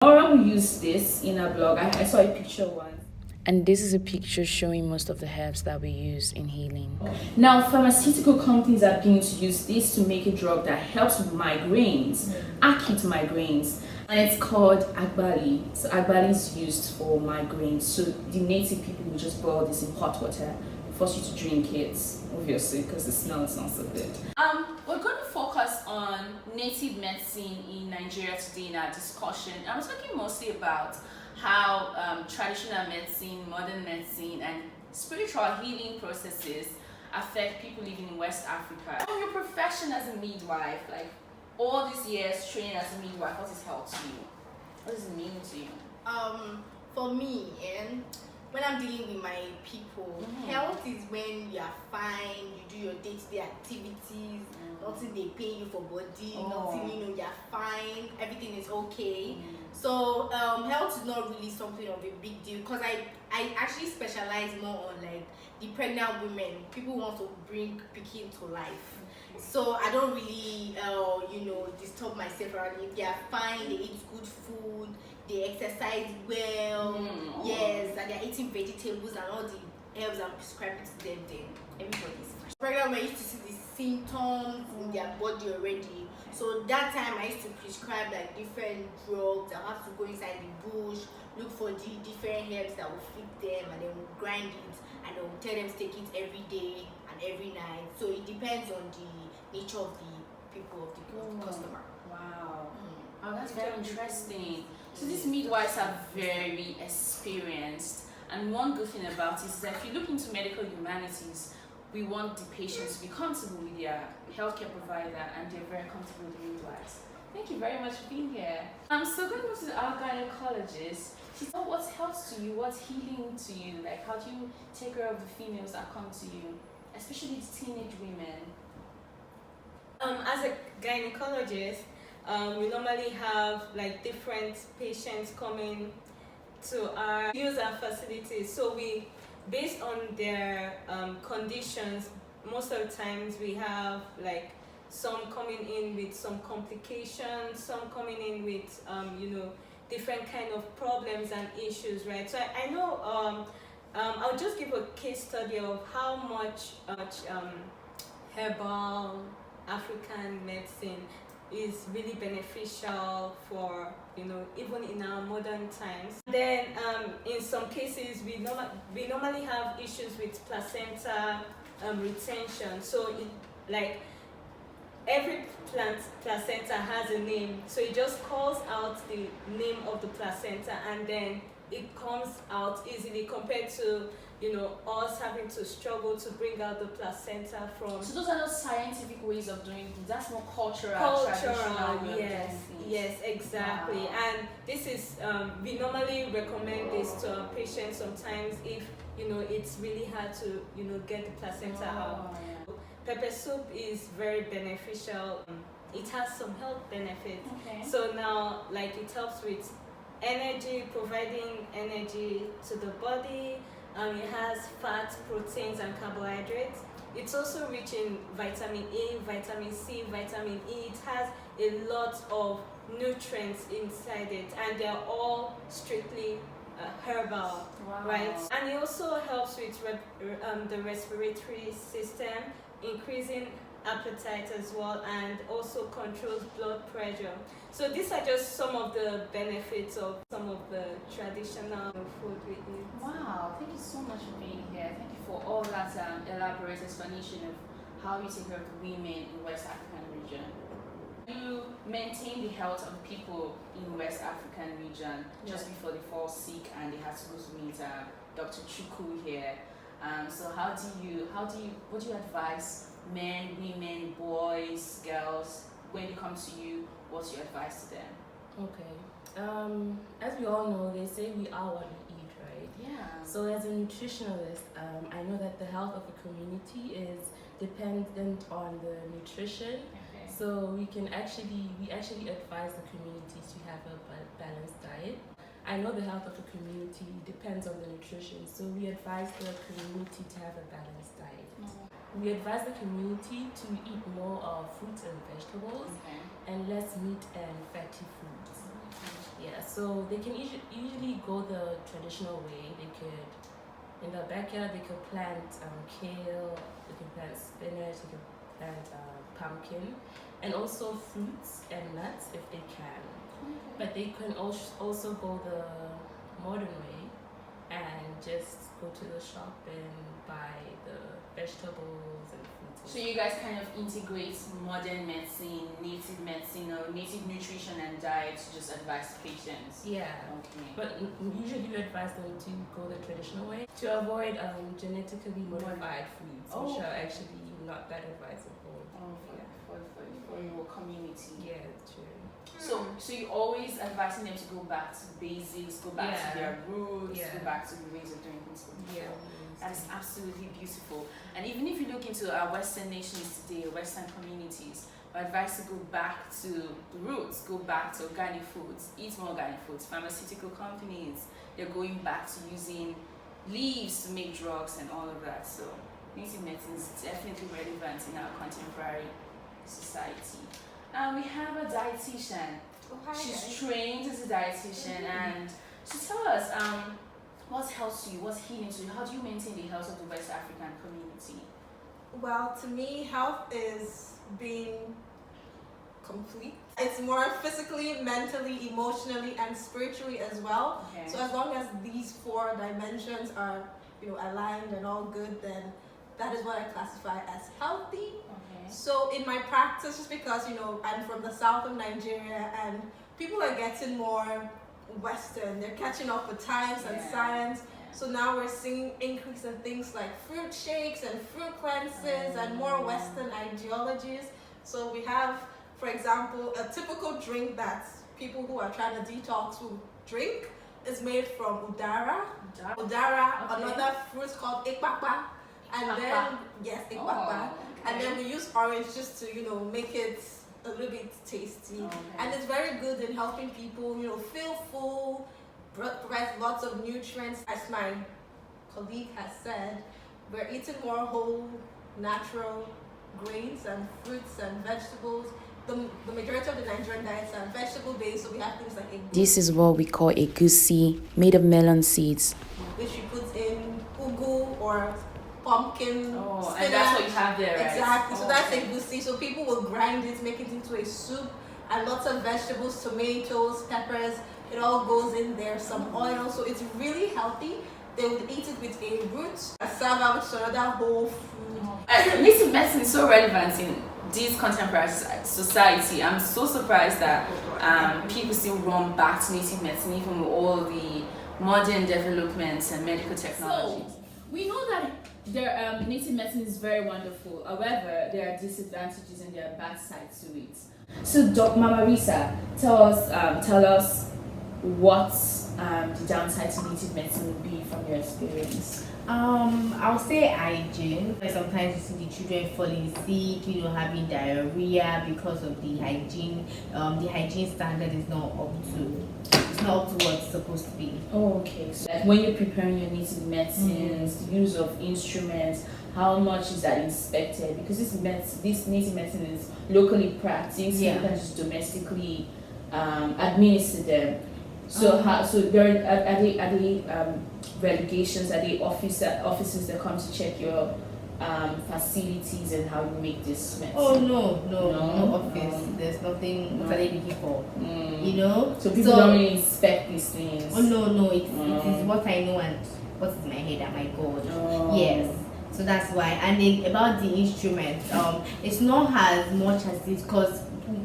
Laura will use this in her blog. I saw a picture once. And this is a picture showing most of the herbs that we use in healing. Now, pharmaceutical companies are beginning to use this to make a drug that helps with migraines, acute migraines. And it's called Agbali. So Agbali is used for migraines. So the native people will just boil this in hot water, force you to drink it, obviously, because the smell is not so good. We're going to focus on native medicine in Nigeria today in our discussion. I was talking mostly about how traditional medicine, modern medicine, and spiritual healing processes affect people living in West Africa. From your profession as a midwife, like all these years training as a midwife, what has helped you? What does it mean to you? For me, and when I'm dealing with my people, health is when you are fine, you do your day-to-day activities, nothing they pay you for body, nothing, you're fine, everything is okay. So health is not really something of a big deal, because I actually specialize more on like the pregnant women, people who want to bring pikin to life. So I don't really disturb myself around it. They are fine, they eat good food, they exercise well, yes, and they're eating vegetables and all the herbs I'm prescribing to them, then everybody's fine. Pregnant women used to see the symptoms in their body already. So that time I used to prescribe like different drugs. I have to go inside the bush, look for the different herbs that will fit them, and then we'll grind it, and then we'll tell them to take it every day and every night. So it depends on the nature of the people, of the customer. Wow. Oh, that's very interesting. So these midwives are very experienced, and one good thing about it is that if you look into medical humanities, we want the patients to be comfortable with their healthcare provider, and they're very comfortable with the midwives. Thank you very much for being here. So going to our gynecologist, she said, what helps to you? What's healing to you? Like, how do you take care of the females that come to you, especially the teenage women? As a gynecologist, we normally have like different patients coming to use our facilities. So we, based on their conditions, most of the times we have like some coming in with some complications, some coming in with different kind of problems and issues, right? So I know I'll just give a case study of how much herbal African medicine is really beneficial for even in our modern times. Then in some cases we normally have issues with placenta retention. So like every placenta has a name, so it just calls out the name of the placenta, and then it comes out easily compared to us having to struggle to bring out the placenta from. So those are not scientific ways of doing things. That's more cultural, traditional way of doing things. Yes, exactly. Wow. And this is we normally recommend this to our patients sometimes if it's really hard to get the placenta out. Yeah. Pepper soup is very beneficial. It has some health benefits. Okay. So now, like, it helps with energy, providing energy to the body. It has fats, proteins, and carbohydrates. It's also rich in vitamin A, vitamin C, vitamin E. It has a lot of nutrients inside it, and they're all strictly herbal, right? And it also helps with the respiratory system, increasing appetite as well, and also controls blood pressure. So these are just some of the benefits of some of the traditional food we eat. Wow, thank you so much for being here. Thank you for all that elaborate explanation of how you take care of the women in West African region. You maintain the health of people in West African region just before they fall sick and they have to go to meet Dr. Chukwu here. So what do you advise men, women, boys, girls, when they come to you? What's your advice to them? Okay. As we all know, they say we are what we eat, right? Yeah. So as a nutritionalist, I know that the health of a community is dependent on the nutrition. Okay. So we actually advise the community to have a balanced diet. I know the health of a community depends on the nutrition, so we advise the community to have a balanced diet. We advise the community to eat more of fruits and vegetables and less meat and fatty foods. Yes. Yeah, so they can usually go the traditional way. They could, in the backyard, they could plant kale, they can plant spinach, they can plant pumpkin, and also fruits and nuts if they can. But they can also go the modern way and just go to the shop and buy the vegetables and fruits. So you guys kind of integrate modern medicine, or native nutrition and diet to just advise patients. Yeah. Okay. But usually you advise them to go the traditional way to avoid genetically modified foods, which are actually not that advisable. For your community. Yeah, true. So you always advising them to go back to basics, go back to their roots, go back to the ways of doing things. That is absolutely beautiful. And even if you look into our Western nations today, Western communities, we're advised to go back to the roots, go back to organic foods, eat more organic foods. Pharmaceutical companies, they're going back to using leaves to make drugs and all of that. So native medicine is definitely relevant in our contemporary society. We have a dietitian. She's trained as a dietitian, and she tell us what helps you, what's healing to you, how do you maintain the health of the West African community? Well, to me, health is being complete. It's more physically, mentally, emotionally, and spiritually as well. Okay. So as long as these 4 dimensions are, aligned and all good, then that is what I classify as healthy. So in my practice, just because, I'm from the south of Nigeria and people are getting more Western, they're catching up with times and science. So now we're seeing increase in things like fruit shakes and fruit cleanses and more Western ideologies. So we have, for example, a typical drink that people who are trying to detox will drink is made from udara. Another fruit called ikpakpa. And then, ikpakpa. And then we use orange just to, make it a little bit tasty. And it's very good in helping people, feel full, provides lots of nutrients. As my colleague has said, we're eating more whole, natural grains and fruits and vegetables. The majority of the Nigerian diets are vegetable based, so we have things like egusi. This is what we call egusi, made of melon seeds. Which you put in ugu or pumpkin, spinach. And that's what you have there, right? Exactly. So that's egusi. So people will grind it, make it into a soup, and lots of vegetables, tomatoes, peppers. It all goes in there. Some oil. So it's really healthy. They would eat it with a root, cassava, which is another whole food. Native medicine is so relevant in this contemporary society. I'm so surprised that people still run back to native medicine even with all the modern developments and medical technologies. So, we know that native medicine is very wonderful. However, there are disadvantages and there are bad sides to it. So, Mama Risa, tell us what the downside to native medicine would be from your experience. I would say hygiene. Sometimes you see the children falling sick, having diarrhea because of the hygiene. The hygiene standard is not up to what it's supposed to be. Oh, okay. So like when you're preparing your native medicines, the use of instruments, how much is that inspected? Because this native medicine is locally practiced, you can just domestically administer them. So are they relegations? Are they officers that come to check your facilities and how you make this medicine? Oh no office. There's nothing. What are they looking for? So people don't really inspect these things. Oh no, it is what I know and what is in my head and my God. Yes. So that's why. And then about the instruments, it's not as much as this because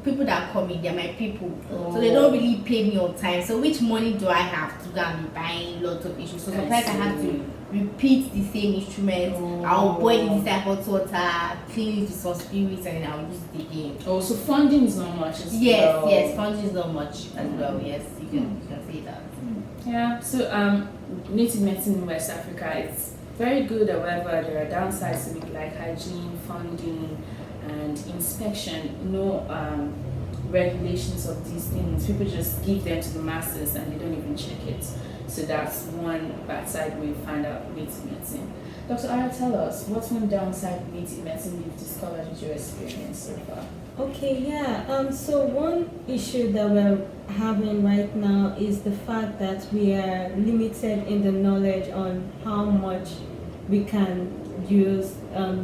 people that come in, they're my people. So they don't really pay me on time. So which money do I have to go and be buying lots of instruments? So sometimes I have to repeat the same instrument. I'll boil it inside hot water, clean it with some spirits, and then I'll use it again. Oh, so funding is not much as well. Yes, funding is not much as well. Yes, you can say that. Yeah. So native medicine in West Africa, it's very good. However, there are downsides to it, like hygiene, funding, and inspection. No regulations of these things. People just give them to the masses and they don't even check it. So that's one bad side we find out native medicine. Dr. Ara, tell us, what's one downside of native medicine you've discovered with your experience so far? Okay, yeah. So one issue that we're having right now is the fact that we are limited in the knowledge on how much we can use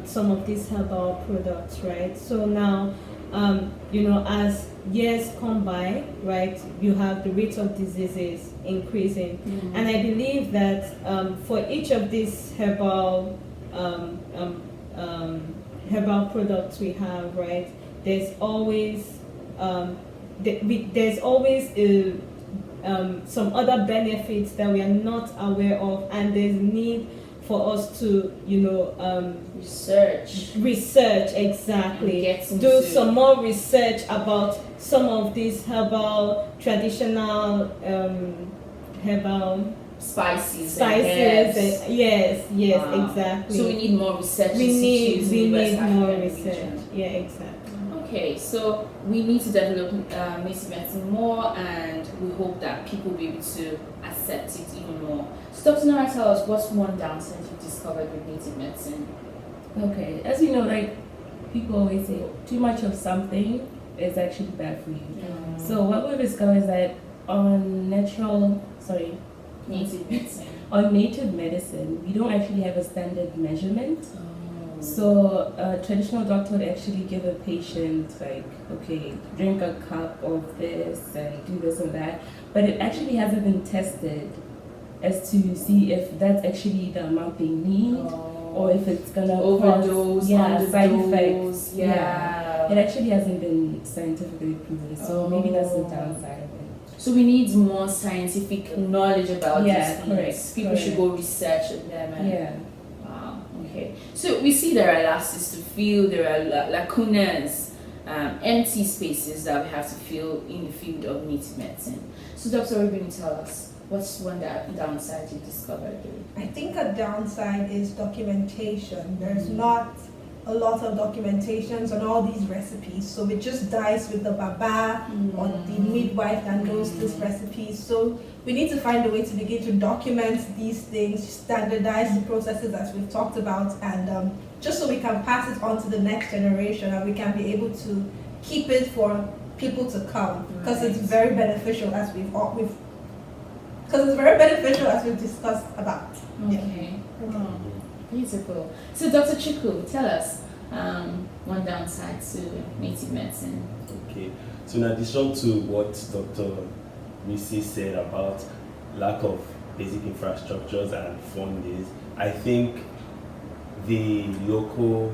some of these herbal products, right? So now, as years come by, right, you have the rate of diseases increasing, and I believe that for each of these herbal products we have, right, there's always some other benefits that we are not aware of, and there's need for us to research exactly, do some more research about some of these traditional herbal spices yes, wow. exactly. So we need more research. We need more research. Yeah, exactly. Okay, so we need to develop native medicine more, and we hope that people will be able to accept it even more. So Dr. Nora, tell us, what's one downside you discovered with native medicine? Okay, as you know, like people always say, too much of something is actually bad for you. So what we've discovered is that on native medicine. On native medicine, we don't actually have a standard measurement. So a traditional doctor would actually give a patient like, okay, drink a cup of this and do this and that, but it actually hasn't been tested as to see if that's actually the amount they need or if it's gonna overdose, cause side effects. Yeah. It actually hasn't been scientifically proven, so maybe that's the downside of it. So we need more scientific knowledge about these things. Correct. People should go research them. And wow. Okay. So we see there are lapses to fill. There are lacunas, empty spaces that we have to fill in the field of native medicine. So Dr. Rubin, tell us, what's one downside you discovered? I think a downside is documentation. There's not a lot of documentations on all these recipes, so it just dies with the baba or the midwife that knows these recipes. So we need to find a way to begin to document these things, standardize the processes as we've talked about, and just so we can pass it on to the next generation and we can be able to keep it for people to come, because it's very beneficial as we've discussed about. Okay. Wow. Beautiful. So Dr. Chukwu, tell us one downside to native medicine. Okay. So in addition to what Dr. Missy said about lack of basic infrastructures and funding, I think the local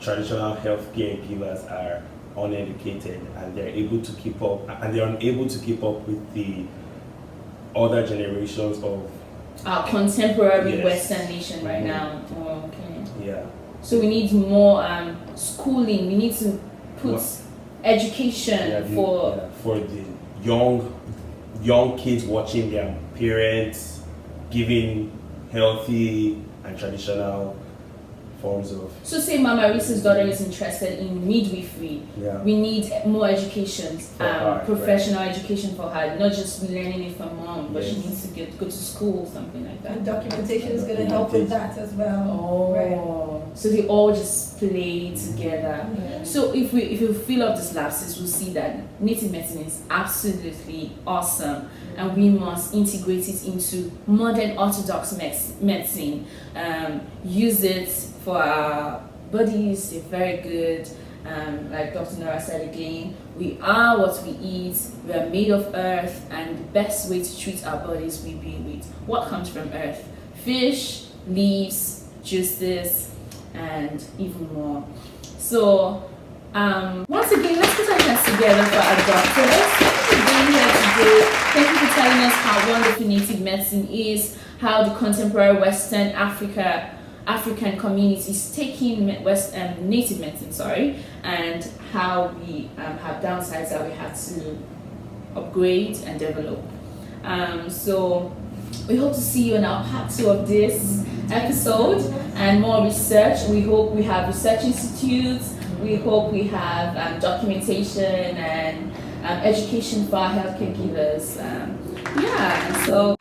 traditional healthcare givers are uneducated and they're able to keep up, and they're unable to keep up with the other generations of our contemporary yes. Western nation right now. Oh, okay. Yeah. So we need more schooling. We need to put education for the young kids watching their parents giving healthy and traditional forms of. So say Mama Risa's daughter is interested in midwifery. Yeah. We need more education, her, professional education for her, not just learning it from mom, but Yes. she needs to go to school, something like that. And documentation is going to help with that as well. Oh, Right. So they all just play together. Yeah. So if we fill up these lapses, we'll see that native medicine is absolutely awesome, and we must integrate it into modern orthodox medicine. Use it for our bodies. They're very good. Like Dr. Nora said again, we are what we eat. We are made of earth, and the best way to treat our bodies will be with what comes from earth: fish, leaves, juices, and even more. So once again, let's put our hands together for our doctors. Thank you for being here today. Thank you for telling us how wonderful native medicine is, how the contemporary Western African communities taking native medicine, and how we have downsides that we have to upgrade and develop. So we hope to see you in our part 2 of this episode and more research. We hope we have research institutes. We hope we have documentation and education for our healthcare givers. And so